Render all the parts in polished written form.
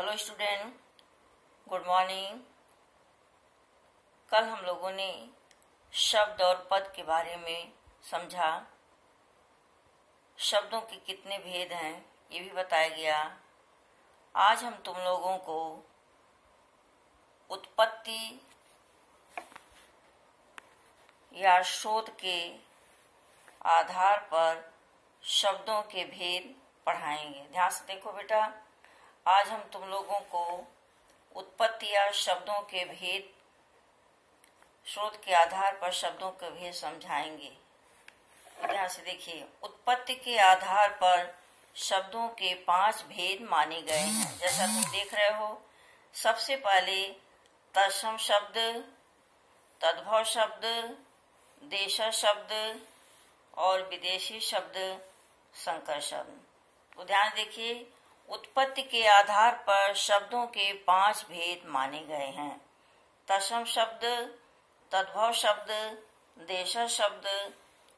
Hello student, good morning. कल हम लोगों ने शब्द और पद के बारे में समझा। शब्दों के कितने भेद हैं ये भी बताया गया। आज हम तुम लोगों को उत्पत्ति या शोध के आधार पर शब्दों के भेद पढ़ाएंगे। ध्यान से देखो बेटा, आज हम तुम लोगों को उत्पत्ति या शब्दों के भेद, शोध के आधार पर शब्दों के भेद समझाएंगे। ध्यान से देखिए, उत्पत्ति के आधार पर शब्दों के 5 भेद माने गए हैं। जैसा तुम देख रहे हो, सबसे पहले तत्सम शब्द, तद्भव शब्द, देशज शब्द और विदेशी शब्द, संकर शब्द। तो ध्यान देखिए, उत्पत्ति के आधार पर शब्दों के 5 भेद माने गए हैं। तत्सम शब्द, तद्भव शब्द, देशज शब्द,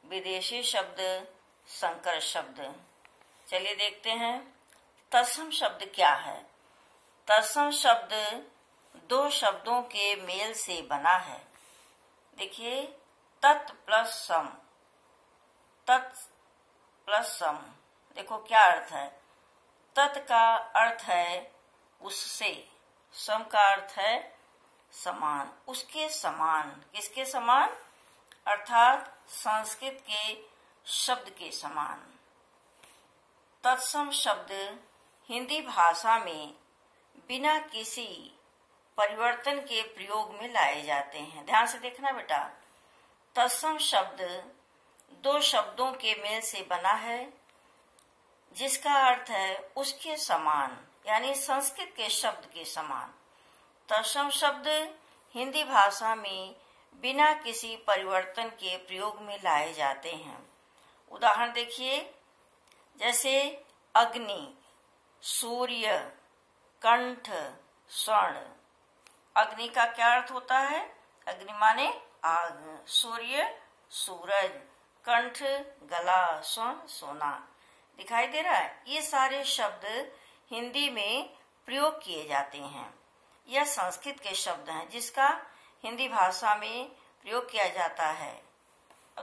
विदेशी शब्द, संकर शब्द। चलिए देखते हैं तत्सम शब्द क्या है। तत्सम शब्द 2 शब्दों के मेल से बना है। देखिए, तत् प्लस सम, तत् प्लस सम। देखो क्या अर्थ है। तत् का अर्थ है उससे, सम का अर्थ है समान, उसके समान। किसके समान? अर्थात संस्कृत के शब्द के समान। तत्सम शब्द हिंदी भाषा में बिना किसी परिवर्तन के प्रयोग में लाए जाते हैं। ध्यान से देखना बेटा, तत्सम शब्द 2 शब्दों के मेल से बना है, जिसका अर्थ है उसके समान, यानी संस्कृत के शब्द के समान। तत्सम शब्द हिंदी भाषा में बिना किसी परिवर्तन के प्रयोग में लाए जाते हैं। उदाहरण देखिए, जैसे अग्नि, सूर्य, कंठ, स्वर्ण। अग्नि का क्या अर्थ होता है? अग्नि माने आग, सूर्य सूरज, कंठ गला, स्वर्ण सोना। दिखाई दे रहा है? ये सारे शब्द हिंदी में प्रयोग किए जाते हैं। यह संस्कृत के शब्द हैं जिसका हिंदी भाषा में प्रयोग किया जाता है।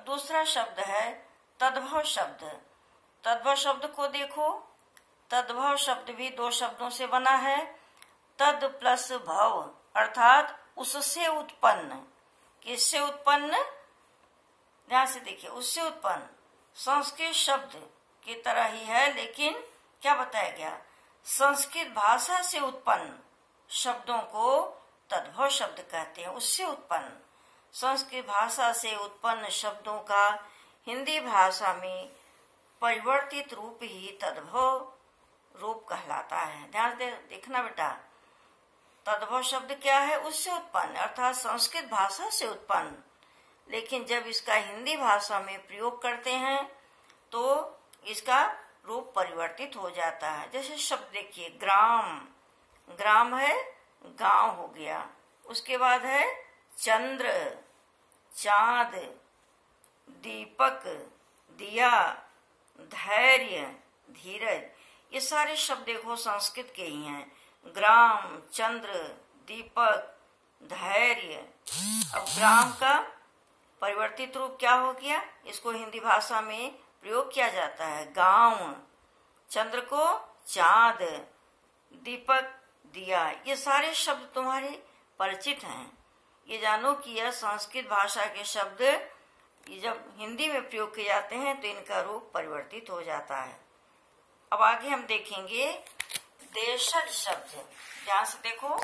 दूसरा शब्द है तद्भव शब्द। तद्भव शब्द को देखो, तद्भव शब्द भी 2 शब्दों से बना है। तद प्लस भव, अर्थात उससे उत्पन्न। किससे उत्पन्न? ध्यान से देखिए, उससे उत्पन्न। संस्कृत शब्द की तरह ही है, लेकिन क्या बताया गया? संस्कृत भाषा से उत्पन्न शब्दों को तद्भव शब्द कहते हैं, उससे उत्पन्न। संस्कृत भाषा से उत्पन्न शब्दों का हिंदी भाषा में परिवर्तित रूप ही तद्भव रूप कहलाता है। ध्यान देखना बेटा, तद्भव शब्द क्या है? उससे उत्पन्न, अर्थात संस्कृत भाषा से उत्पन्न। लेकिन जब इसका हिंदी भाषा में प्रयोग करते हैं तो इसका रूप परिवर्तित हो जाता है। जैसे शब्द देखिए, ग्राम, ग्राम है गांव हो गया। उसके बाद है चंद्र, चांद, दीपक, दिया, धैर्य, धीरज। ये सारे शब्द देखो संस्कृत के ही हैं। ग्राम, चंद्र, दीपक, धैर्य। अब ग्राम का परिवर्तित रूप क्या हो गया? इसको हिंदी भाषा में प्रयोग किया जाता है गांव, चंद्र को चांद, दीपक दिया। ये सारे शब्द तुम्हारे परिचित हैं। ये जानो कि यह संस्कृत भाषा के शब्द ये जब हिंदी में प्रयोग किए जाते हैं तो इनका रूप परिवर्तित हो जाता है। अब आगे हम देखेंगे देशज शब्द। ध्यान से देखो,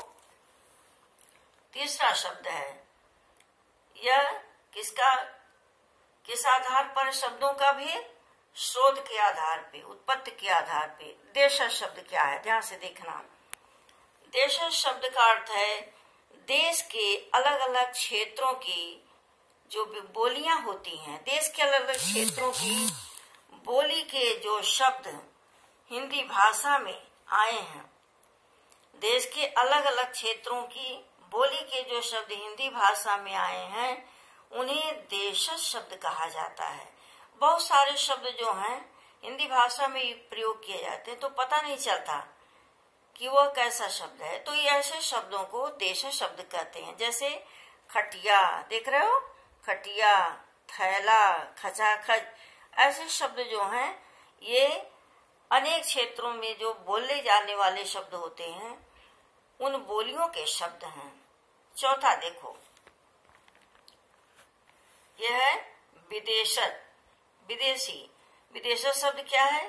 तीसरा शब्द है। यह किस आधार पर शब्दों का भेद? शोध के आधार पे, उत्पत्ति के आधार पे। देशज शब्द क्या है? ध्यान से देखना। देशज शब्द का अर्थ है देश के अलग अलग क्षेत्रों की जो बोलियां होती हैं, देश के अलग अलग क्षेत्रों की बोली के जो शब्द हिंदी भाषा में आए हैं, देश के अलग अलग क्षेत्रों की बोली के जो शब्द हिंदी भाषा में आए हैं उन्हें देशज शब्द कहा जाता है। बहुत सारे शब्द जो हैं हिंदी भाषा में प्रयोग किए जाते हैं तो पता नहीं चलता कि वह कैसा शब्द है। तो ये ऐसे शब्दों को देशज शब्द कहते हैं। जैसे खटिया, देख रहे हो, खटिया, थैला, खचाखच, ऐसे शब्द जो हैं ये अनेक क्षेत्रों में जो बोले जाने वाले शब्द होते हैं उन बोलियों के शब्द हैं। चौथा देखो, यह है विदेशज, विदेशी। विदेशज शब्द क्या है?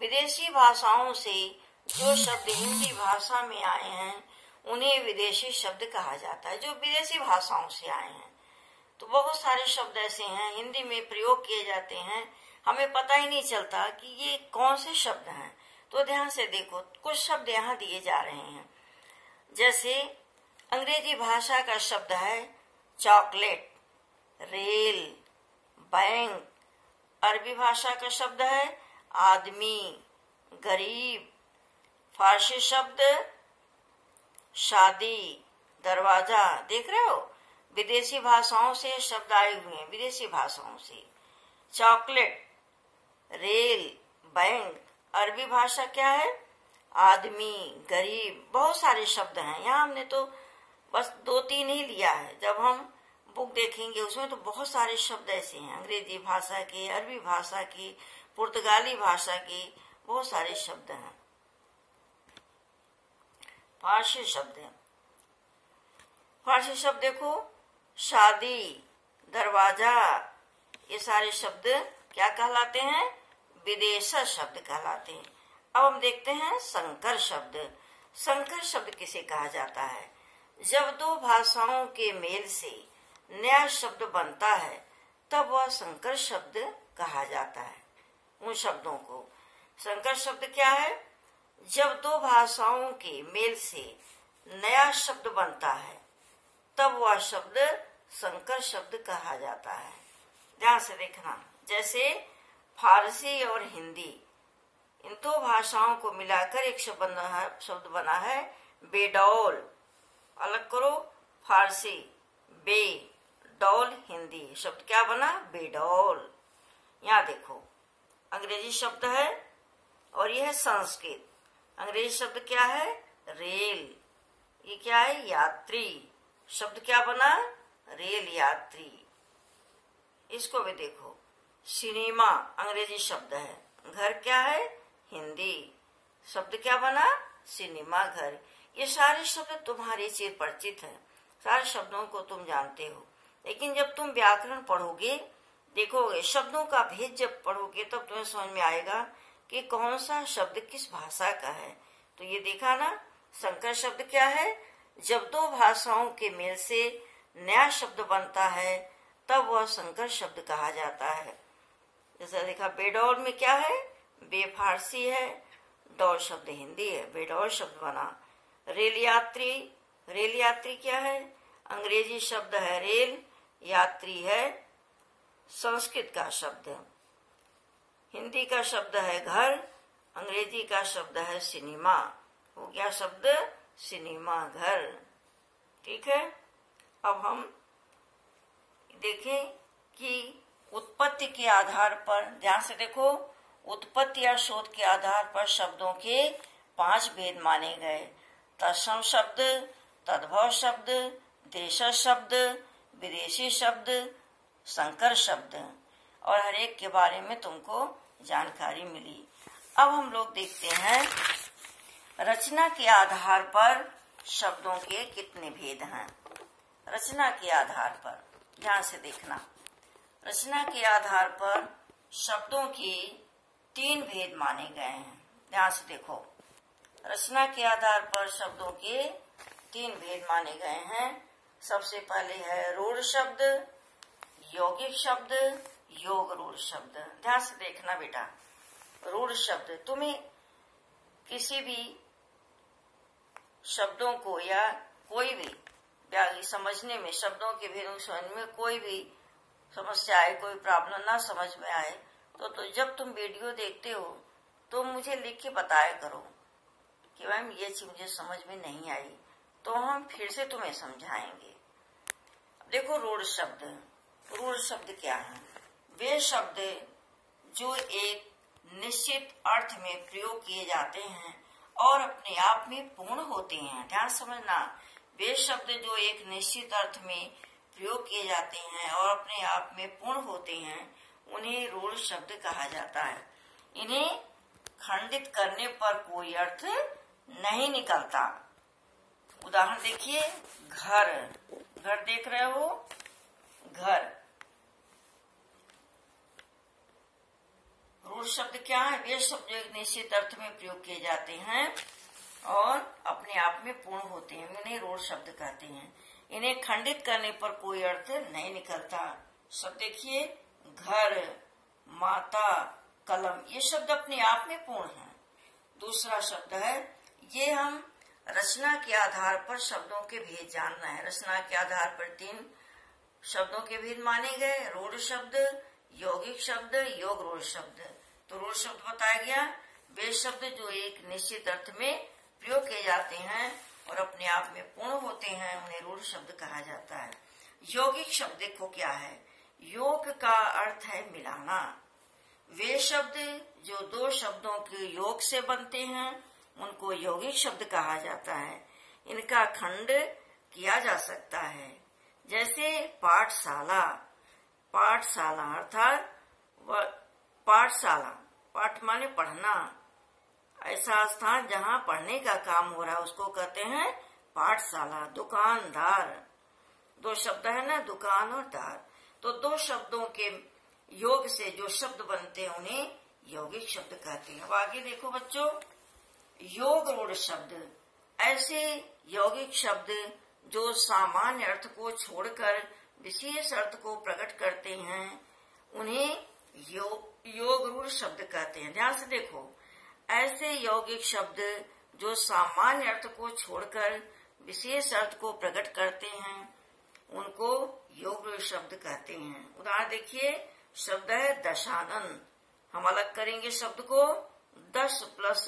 विदेशी भाषाओं से जो शब्द हिंदी भाषा में आए हैं उन्हें विदेशी शब्द कहा जाता है, जो विदेशी भाषाओं से आए हैं। तो बहुत सारे शब्द ऐसे हैं हिंदी में प्रयोग किए जाते हैं, हमें पता ही नहीं चलता कि ये कौन से शब्द हैं। तो ध्यान से देखो, कुछ शब्द यहाँ दिए जा रहे हैं। जैसे अंग्रेजी भाषा का शब्द है चॉकलेट, रेल, बैंक। अरबी भाषा का शब्द है आदमी, गरीब। फारसी शब्द शादी, दरवाजा। देख रहे हो, विदेशी भाषाओं से शब्द आए हुए हैं, विदेशी भाषाओं से। Chocolate, rail, bank. अरबी भाषा क्या है? आदमी, गरीब। बहुत सारे शब्द हैं। यहाँ हमने तो बस 2-3 ही लिया है। जब हम बुक देखेंगे उसमें तो बहुत सारे शब्द ऐसे हैं, अंग्रेजी भाषा के, अरबी भाषा के, पुर्तगाली भाषा के, बहुत सारे शब्द हैं। फारसी शब्द है, फारसी शब्द देखो, शादी, दरवाजा, ये सारे शब्द क्या कहलाते हैं? विदेशज शब्द कहलाते हैं। अब हम देखते हैं संकर शब्द। संकर शब्द किसे कहा जाता है? जब दो भाषाओं के मेल से नया शब्द बनता है तब वह संकर शब्द कहा जाता है। उन शब्दों को संकर शब्द क्या है? जब दो भाषाओं के मेल से नया शब्द बनता है तब वह शब्द संकर शब्द कहा जाता है। ध्यान से देखना, जैसे फारसी और हिंदी, इन दो भाषाओं को मिलाकर एक शब्द बना है बेडौल। अलग करो, फारसी बे, डौल हिंदी, शब्द क्या बना? बेडौल। यहाँ देखो, अंग्रेजी शब्द है और यह है संस्कृत। अंग्रेजी शब्द क्या है? रेल। ये क्या है? यात्री। शब्द क्या बना? रेल यात्री। इसको भी देखो, सिनेमा अंग्रेजी शब्द है, घर क्या है? हिंदी। शब्द क्या बना? सिनेमा घर। ये सारे शब्द तुम्हारे चिर परिचित हैं, सारे शब्दों को तुम जानते हो। लेकिन जब तुम व्याकरण पढ़ोगे, देखोगे, शब्दों का भेद जब पढ़ोगे तब तुम्हें समझ में आएगा कि कौन सा शब्द किस भाषा का है। तो ये देखा ना, संकर शब्द क्या है? जब दो भाषाओं के मेल से नया शब्द बनता है तब वह संकर शब्द कहा जाता है। जैसा देखा, बेडौल में क्या है? बे फारसी है, डौल शब्द हिंदी है, बेडौल शब्द बना। रेल यात्री, रेल यात्री क्या है? अंग्रेजी शब्द है रेल, यात्री है संस्कृत का शब्द। हिंदी का शब्द है घर, अंग्रेजी का शब्द है सिनेमा। हो गया शब्द सिनेमा घर। ठीक है, अब हम देखें कि उत्पत्ति के आधार पर, ध्यान से देखो, उत्पत्ति या शोध के आधार पर शब्दों के 5 भेद माने गए। तत्सम शब्द, तद्भव शब्द, देशज शब्द, विदेशी शब्द, संकर शब्द, और हर एक के बारे में तुमको जानकारी मिली। अब हम लोग देखते हैं रचना के आधार पर शब्दों के कितने भेद हैं। रचना के आधार पर ध्यान से देखना, रचना के आधार पर शब्दों के 3 भेद माने गए हैं। ध्यान से देखो, रचना के आधार पर शब्दों के 3 भेद माने गए हैं। सबसे पहले है रूढ़ शब्द, यौगिक शब्द, योग रूढ़ शब्द। ध्यान से देखना बेटा, रूढ़ शब्द, तुम्हें किसी भी शब्दों को या कोई भी समझने में, शब्दों के भेदों समझने में कोई भी समस्या आए, कोई प्रॉब्लम ना समझ में आए तो जब तुम वीडियो देखते हो तो मुझे लिख के बताया करो कि मैम ये चीज मुझे समझ में नहीं आई, तो हम फिर से तुम्हें समझाएंगे। देखो रूढ़ शब्द, रूढ़ शब्द क्या है? वे शब्द जो एक निश्चित अर्थ में प्रयोग किए जाते हैं और अपने आप में पूर्ण होते हैं। ध्यान समझना, वे शब्द जो एक निश्चित अर्थ में प्रयोग किए जाते हैं और अपने आप में पूर्ण होते हैं उन्हें रूढ़ शब्द कहा जाता है। इन्हें खंडित करने पर कोई अर्थ नहीं निकलता। उदाहरण देखिए, घर, घर देख रहे हो, घर। रूढ़ शब्द क्या है? वे शब्द जो एक निश्चित अर्थ में प्रयोग किए जाते हैं और अपने आप में पूर्ण होते हैं, उन्हें रूढ़ शब्द कहते हैं। इन्हें खंडित करने पर कोई अर्थ नहीं निकलता। शब्द देखिए, घर, माता, कलम, ये शब्द अपने आप में पूर्ण है। दूसरा शब्द है, ये हम रचना के आधार पर शब्दों के भेद जानना है। रचना के आधार पर 3 शब्दों के भेद माने गए, रूढ़ शब्द, यौगिक शब्द, योग रूढ़ शब्द। तो रूढ़ शब्द बताया गया, वे शब्द जो एक निश्चित अर्थ में प्रयोग किए जाते हैं और अपने आप में पूर्ण होते हैं, उन्हें रूढ़ शब्द कहा जाता है। यौगिक शब्द देखो क्या है, योग का अर्थ है मिलाना। वे शब्द जो 2 शब्दों के योग से बनते हैं उनको यौगिक शब्द कहा जाता है। इनका खंड किया जा सकता है, जैसे पाठशाला। पाठशाला अर्थात पाठशाला, पाठ माने पढ़ना, ऐसा स्थान जहाँ पढ़ने का काम हो रहा है उसको कहते हैं पाठशाला। दुकानदार, 2 शब्द है ना, दुकान और दार। तो 2 शब्दों के योग से जो शब्द बनते हैं उन्हें यौगिक शब्द कहते हैं। अब आगे देखो बच्चों, योग रूढ़ शब्द, ऐसे यौगिक शब्द जो सामान्य अर्थ को छोड़कर विशेष अर्थ को प्रकट करते हैं उन्हें योग रूढ़ शब्द कहते हैं। ध्यान से देखो, ऐसे यौगिक शब्द जो सामान्य अर्थ को छोड़कर विशेष अर्थ को प्रकट करते हैं उनको योग रूढ़ शब्द कहते हैं। उदाहरण देखिए, शब्द है दशानन। हम अलग करेंगे शब्द को, 10 प्लस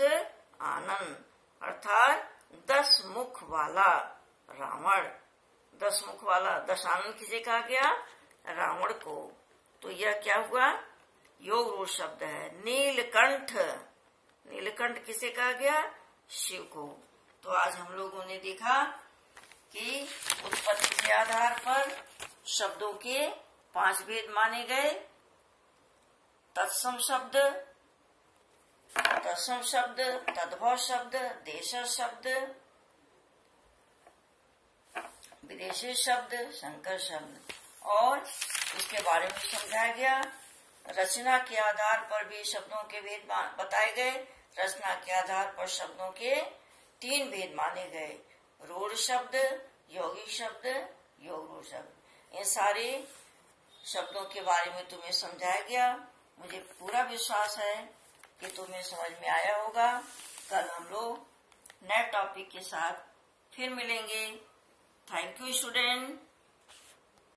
आनंद अर्थात 10 मुख वाला रावण। 10 मुख वाला, दशानन किसे कहा गया? रावण को। तो यह क्या हुआ? योग रूढ़ शब्द है। नीलकंठ, नीलकंठ किसे कहा गया? शिव को। तो आज हम लोगों ने देखा कि उत्पत्ति के आधार पर शब्दों के 5 भेद माने गए। तत्सम शब्द, तत्सम शब्द, तद्भव शब्द, देश शब्द, विदेशी शब्द, संकर शब्द, और इसके बारे में समझाया गया। रचना के आधार पर भी शब्दों के भेद बताए गए। रचना के आधार पर शब्दों के 3 भेद माने गए, रूढ़ शब्द, यौगिक शब्द, योग रूढ़ शब्द। इन सारे शब्दों के बारे में तुम्हें समझाया गया। मुझे पूरा विश्वास है कि तुम्हें समझ में आया होगा। कल हम लोग नए टॉपिक के साथ फिर मिलेंगे। Thank you student.